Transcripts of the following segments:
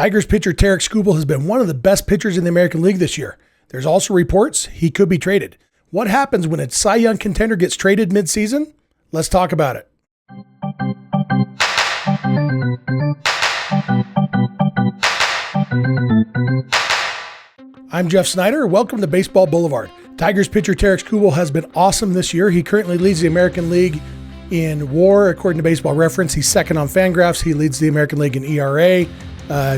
Tigers pitcher Tarik Skubal has been one of the best pitchers in the American League this year. There's also reports he could be traded. What happens when a Cy Young contender gets traded midseason? Let's talk about it. I'm Jeff Snyder. Welcome to Baseball Boulevard. Tigers pitcher Tarik Skubal has been awesome this year. He currently leads the American League in WAR, according to Baseball Reference. He's second on Fangraphs. He leads the American League in ERA,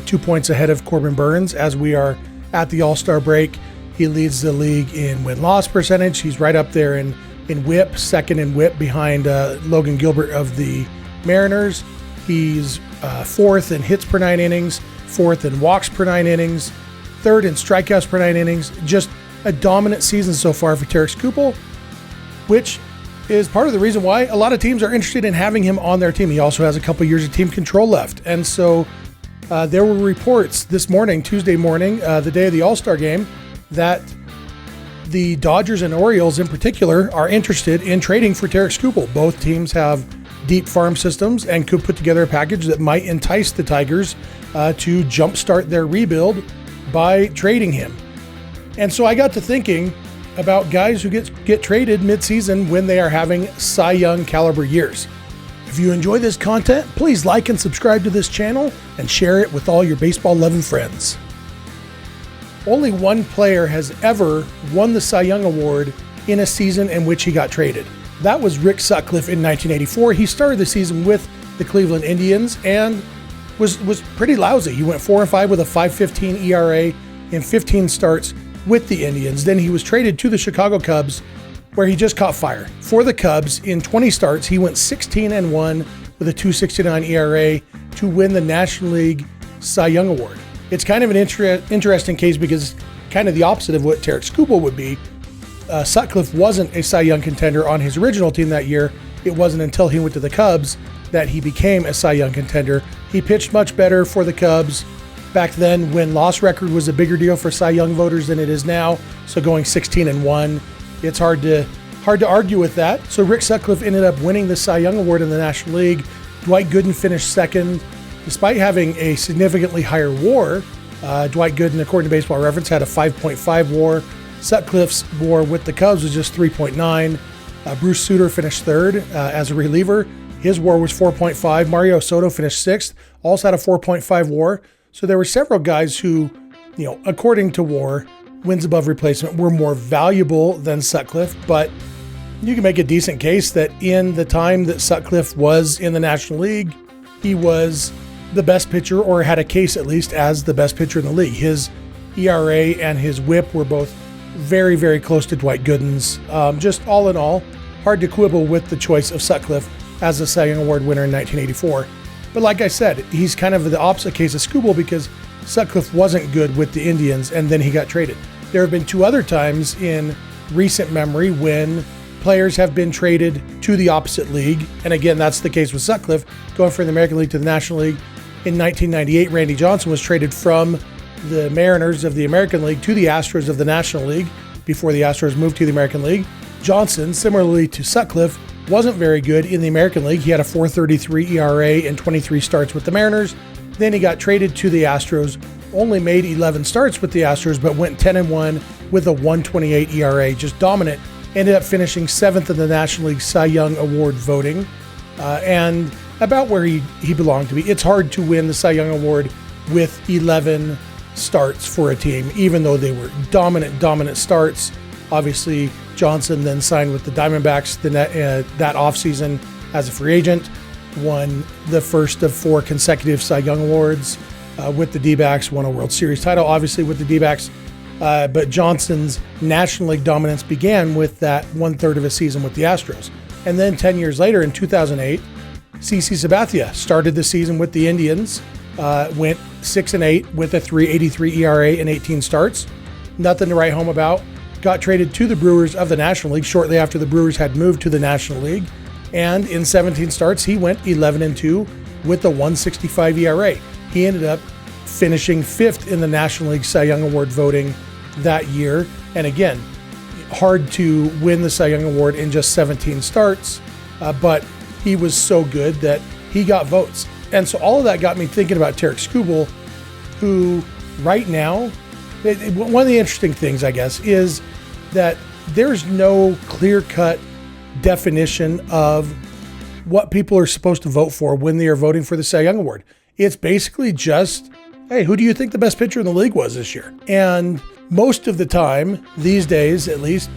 2 points ahead of Corbin Burns. As we are at the All-Star break, he leads the league in win-loss percentage. He's right up there in WHIP, second in WHIP behind Logan Gilbert of the Mariners. He's fourth in hits per 9 innings, fourth in walks per 9 innings, third in strikeouts per 9 innings. Just a dominant season so far for Tarik Skubal, which is part of the reason why a lot of teams are interested in having him on their team. He also has a couple years of team control left. And so there were reports this morning, Tuesday morning, the day of the All-Star game, that the Dodgers and Orioles in particular are interested in trading for Tarik Skubal. Both teams have deep farm systems and could put together a package that might entice the Tigers to jumpstart their rebuild by trading him. And so I got to thinking about guys who get traded midseason when they are having Cy Young caliber years. If you enjoy this content, please like and subscribe to this channel and share it with all your baseball-loving friends. Only one player has ever won the Cy Young Award in a season in which he got traded. That was Rick Sutcliffe in 1984. He started the season with the Cleveland Indians and was pretty lousy. He went 4-5 with a 5.15 ERA in 15 starts with the Indians. Then he was traded to the Chicago Cubs, where he just caught fire. For the Cubs, in 20 starts, he went 16-1 with a 2.69 ERA to win the National League Cy Young Award. It's kind of an interesting case because it's kind of the opposite of what Tarik Skubal would be. Sutcliffe wasn't a Cy Young contender on his original team that year. It wasn't until he went to the Cubs that he became a Cy Young contender. He pitched much better for the Cubs back then when loss record was a bigger deal for Cy Young voters than it is now. So going 16-1, it's hard to argue with that. So Rick Sutcliffe ended up winning the Cy Young Award in the National League. Dwight Gooden finished second. Despite having a significantly higher WAR, Dwight Gooden, according to Baseball Reference, had a 5.5 WAR. Sutcliffe's WAR with the Cubs was just 3.9. Bruce Sutter finished third as a reliever. His WAR was 4.5. Mario Soto finished sixth, also had a 4.5 WAR. So there were several guys who, according to WAR, wins above replacement, were more valuable than Sutcliffe. But you can make a decent case that in the time that Sutcliffe was in the National League, he was the best pitcher, or had a case at least as the best pitcher in the league. His ERA and his WHIP were both very, very close to Dwight Gooden's. Just all in all, hard to quibble with the choice of Sutcliffe as the Cy Young Award winner in 1984. But like I said, he's kind of the opposite case of Skubal because Sutcliffe wasn't good with the Indians and then he got traded. There have been two other times in recent memory when players have been traded to the opposite league. And again, that's the case with Sutcliffe, going from the American League to the National League. In 1998, Randy Johnson was traded from the Mariners of the American League to the Astros of the National League before the Astros moved to the American League. Johnson, similarly to Sutcliffe, wasn't very good in the American League. He had a 4.33 ERA in 23 starts with the Mariners. Then he got traded to the Astros, only made 11 starts with the Astros, but went 10-1 with a 1.28 ERA, just dominant. Ended up finishing 7th in the National League Cy Young Award voting, and about where he belonged to be. It's hard to win the Cy Young Award with 11 starts for a team, even though they were dominant starts. Obviously, Johnson then signed with the Diamondbacks that offseason as a free agent, won the first of 4 consecutive Cy Young Awards with the D-backs, won a World Series title, obviously with the D-backs. But Johnson's National League dominance began with that 1/3 of a season with the Astros. And then 10 years later, in 2008, CC Sabathia started the season with the Indians, went 6-8 with a 3.83 ERA in 18 starts. Nothing to write home about. Got traded to the Brewers of the National League shortly after the Brewers had moved to the National League. And in 17 starts, he went 11-2 with a 1.65 ERA. He ended up finishing 5th in the National League Cy Young Award voting that year. And again, hard to win the Cy Young Award in just 17 starts, but he was so good that he got votes. And so all of that got me thinking about Tarik Skubal who right now, one of the interesting things, I guess, is that there's no clear-cut definition of what people are supposed to vote for when they are voting for the Cy Young Award. It's basically just, hey, who do you think the best pitcher in the league was this year? And most of the time, these days at least,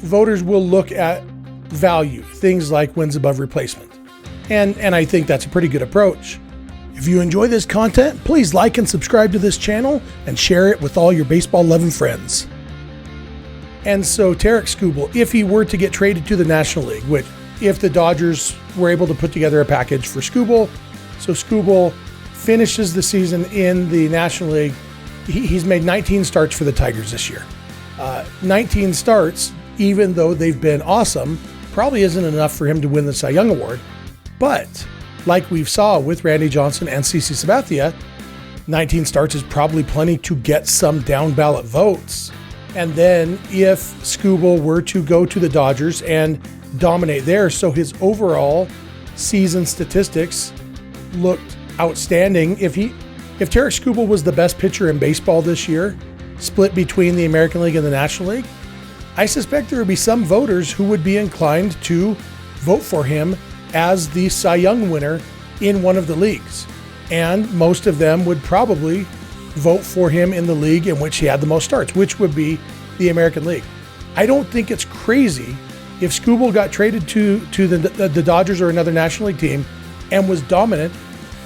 voters will look at value, things like wins above replacement. And I think that's a pretty good approach. If you enjoy this content, please like and subscribe to this channel and share it with all your baseball-loving friends. And so Tarik Skubal, if he were to get traded to the National League, which if the Dodgers were able to put together a package for Skubal, so Skubal finishes the season in the National League. He's made 19 starts for the Tigers this year. 19 starts, even though they've been awesome, probably isn't enough for him to win the Cy Young Award. But like we've saw with Randy Johnson and CC Sabathia, 19 starts is probably plenty to get some down ballot votes. And then if Skubal were to go to the Dodgers and dominate there, so his overall season statistics looked outstanding. If Tarik Skubal was the best pitcher in baseball this year, split between the American League and the National League, I suspect there would be some voters who would be inclined to vote for him as the Cy Young winner in one of the leagues. And most of them would probably vote for him in the league in which he had the most starts, which would be the American League. I don't think it's crazy if Skubal got traded to the Dodgers or another National League team and was dominant.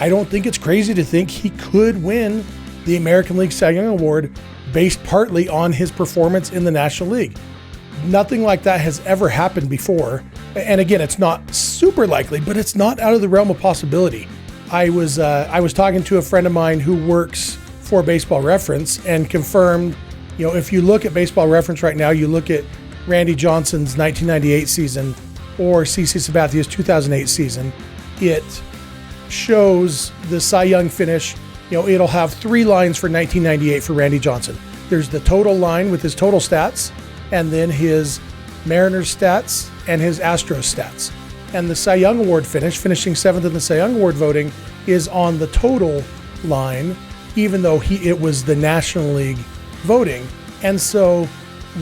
I don't think it's crazy to think he could win the American League Cy Young Award based partly on his performance in the National League. Nothing like that has ever happened before. And again, it's not super likely, but it's not out of the realm of possibility. I was talking to a friend of mine who works for Baseball Reference and confirmed, if you look at Baseball Reference right now, you look at Randy Johnson's 1998 season or CC Sabathia's 2008 season, it shows the Cy Young finish. It'll have 3 lines for 1998 for Randy Johnson. There's the total line with his total stats, and then his Mariners stats and his Astros stats. And the Cy Young Award finishing 7th in the Cy Young Award voting, is on the total line, even though it was the National League voting. And so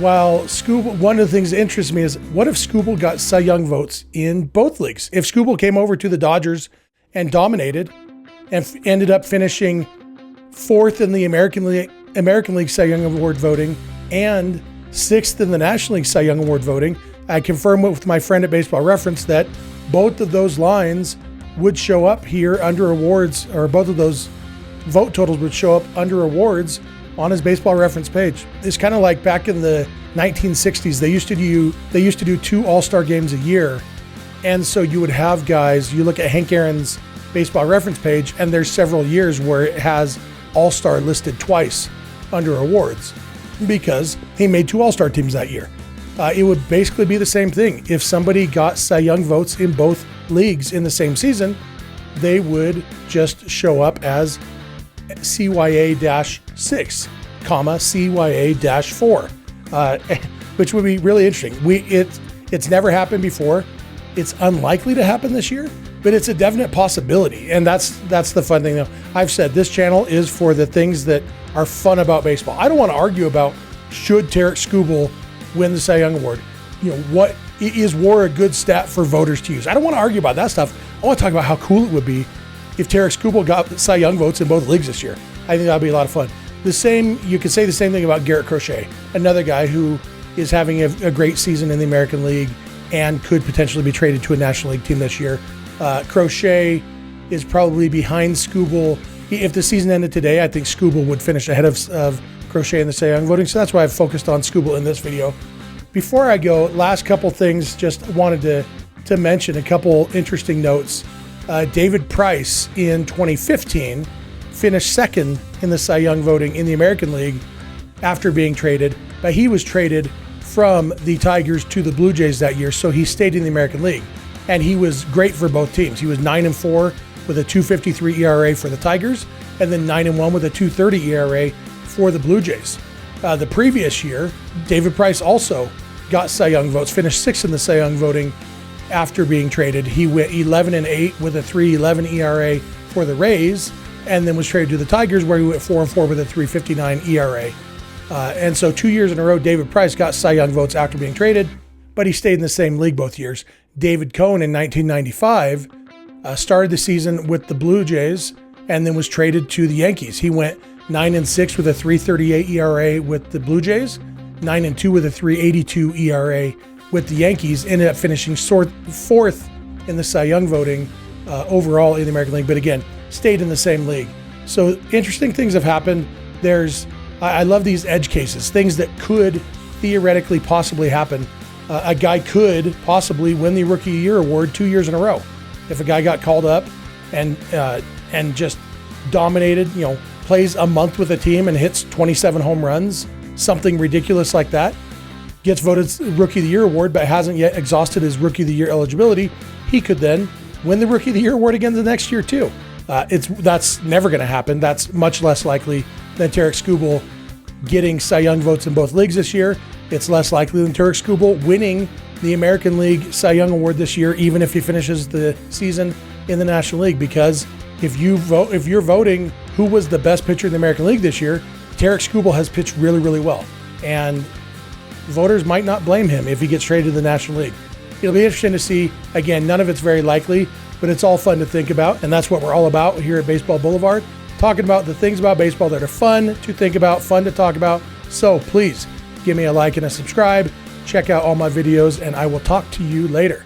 while Skubal, one of the things that interests me is, what if Skubal got Cy Young votes in both leagues? If Skubal came over to the Dodgers and dominated and ended up finishing 4th in the American League Cy Young Award voting and 6th in the National League Cy Young Award voting, I confirmed with my friend at Baseball Reference that both of those lines would show up here under awards, or both of those vote totals would show up under awards on his Baseball Reference page. It's kind of like back in the 1960s, they used to do 2 All-Star games a year. And so you would have guys, you look at Hank Aaron's Baseball Reference page, and there's several years where it has All-Star listed twice under awards because he made 2 All-Star teams that year. It would basically be the same thing. If somebody got Cy Young votes in both leagues in the same season, they would just show up as CYA-6, CYA-4, which would be really interesting. It's never happened before. It's unlikely to happen this year, but it's a definite possibility. And that's the fun thing, though. I've said this channel is for the things that are fun about baseball. I don't want to argue about should Tarik Skubal win the Cy Young Award. What is WAR a good stat for voters to use? I don't want to argue about that stuff. I want to talk about how cool it would be if Tarik Skubal got Cy Young votes in both leagues this year. I think that'd be a lot of fun. You could say the same thing about Garrett Crochet, another guy who is having a great season in the American League and could potentially be traded to a National League team this year. Crochet is probably behind Skubal. If the season ended today, I think Skubal would finish ahead of Crochet in the Cy Young voting. So that's why I've focused on Skubal in this video. Before I go, last couple things, just wanted to mention a couple interesting notes. David Price in 2015 finished 2nd in the Cy Young voting in the American League after being traded, but he was traded from the Tigers to the Blue Jays that year, so he stayed in the American League. And he was great for both teams. He was 9-4 with a 2.53 ERA for the Tigers, and then 9-1 with a 2.30 ERA for the Blue Jays. The previous year, David Price also got Cy Young votes, finished 6th in the Cy Young voting after being traded. He went 11-8 with a 3.11 ERA for the Rays, and then was traded to the Tigers, where he went 4-4 with a 3.59 ERA. And so 2 years in a row, David Price got Cy Young votes after being traded, but he stayed in the same league both years. David Cohn in 1995 started the season with the Blue Jays and then was traded to the Yankees. He went 9-6 with a 3.38 ERA with the Blue Jays, 9-2 with a 3.82 ERA with the Yankees, ended up finishing fourth in the Cy Young voting overall in the American League, but again, stayed in the same league. So interesting things have happened. I love these edge cases, things that could theoretically possibly happen. A guy could possibly win the Rookie of the Year award 2 years in a row. If a guy got called up and just dominated, plays a month with a team and hits 27 home runs, something ridiculous like that, gets voted Rookie of the Year award but hasn't yet exhausted his Rookie of the Year eligibility, he could then win the Rookie of the Year award again the next year too. That's never going to happen. That's much less likely than Tarik Skubal getting Cy Young votes in both leagues this year. It's less likely than Tarik Skubal winning the American League Cy Young Award this year, even if he finishes the season in the National League. Because if you're voting who was the best pitcher in the American League this year, Tarik Skubal has pitched really, really well. And voters might not blame him if he gets traded to the National League. It'll be interesting to see. Again, none of it's very likely, but it's all fun to think about. And that's what we're all about here at Baseball Boulevard, talking about the things about baseball that are fun to think about, fun to talk about. So please give me a like and a subscribe. Check out all my videos, and I will talk to you later.